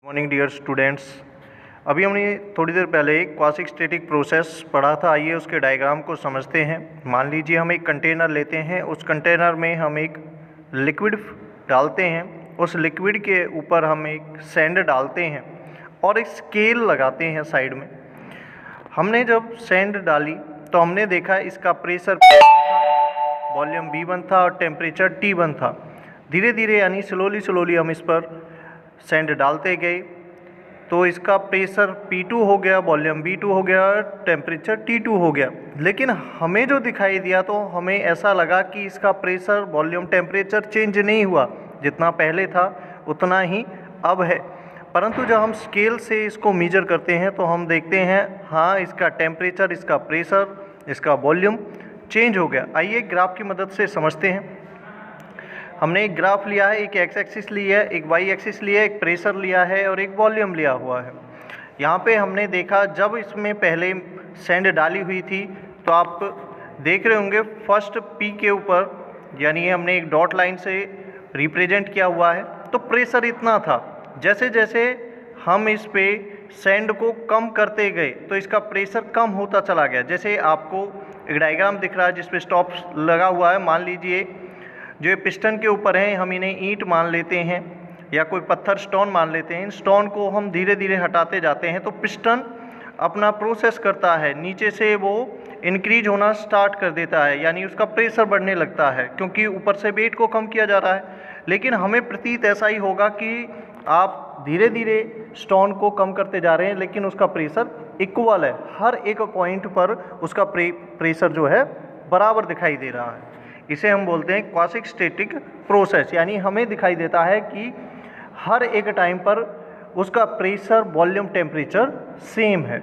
Morning dear students. अभी हमने थोड़ी देर पहले क्वासिक स्टैटिक प्रोसेस पढ़ा था। आइए उसके डायग्राम को समझते हैं। मान लीजिए हम एक कंटेनर लेते हैं, उस कंटेनर में हम एक लिक्विड डालते हैं, उस लिक्विड के ऊपर हम एक सैंड डालते हैं और एक स्केल लगाते हैं साइड में। हमने जब सैंड डाली तो हमने देखा इसका प्रेशर वॉल्यूम V1 था और टेम्परेचर T1 था। धीरे धीरे यानी स्लोली हम इस पर सैंड डालते गए तो इसका प्रेशर P2 हो गया, वॉल्यूम V2 हो गया, टेम्परेचर T2 हो गया। लेकिन हमें जो दिखाई दिया तो हमें ऐसा लगा कि इसका प्रेशर, वॉल्यूम, टेम्परेचर चेंज नहीं हुआ, जितना पहले था उतना ही अब है। परंतु जब हम स्केल से इसको मेजर करते हैं तो हम देखते हैं हाँ, इसका टेम्परेचर, इसका प्रेशर, इसका वॉल्यूम चेंज हो गया। आइए ग्राफ की मदद से समझते हैं। हमने एक ग्राफ लिया है, एक एक्स एक्सिस ली है, एक वाई एक्सिस लिया है, एक प्रेशर लिया है और एक वॉल्यूम लिया हुआ है। यहाँ पे हमने देखा जब इसमें पहले सैंड डाली हुई थी तो आप देख रहे होंगे फर्स्ट पी के ऊपर, यानी हमने एक डॉट लाइन से रिप्रेजेंट किया हुआ है, तो प्रेशर इतना था। जैसे जैसे हम इस पे सैंड को कम करते गए तो इसका प्रेशर कम होता चला गया। जैसे आपको एक डायग्राम दिख रहा है जिस पे स्टॉप लगा हुआ है। मान लीजिए जो ये पिस्टन के ऊपर है, हम इन्हें ईंट मान लेते हैं या कोई पत्थर, स्टोन मान लेते हैं। इन स्टोन को हम धीरे धीरे हटाते जाते हैं तो पिस्टन अपना प्रोसेस करता है, नीचे से वो इंक्रीज होना स्टार्ट कर देता है, यानी उसका प्रेशर बढ़ने लगता है क्योंकि ऊपर से वेट को कम किया जा रहा है। लेकिन हमें प्रतीत ऐसा ही होगा कि आप धीरे धीरे स्टोन को कम करते जा रहे हैं लेकिन उसका प्रेशर इक्वल है। हर एक पॉइंट पर उसका प्रेशर जो है बराबर दिखाई दे रहा है। इसे हम बोलते हैं क्वासिक स्टैटिक प्रोसेस, यानी हमें दिखाई देता है कि हर एक टाइम पर उसका प्रेशर, वॉल्यूम, टेम्परेचर सेम है।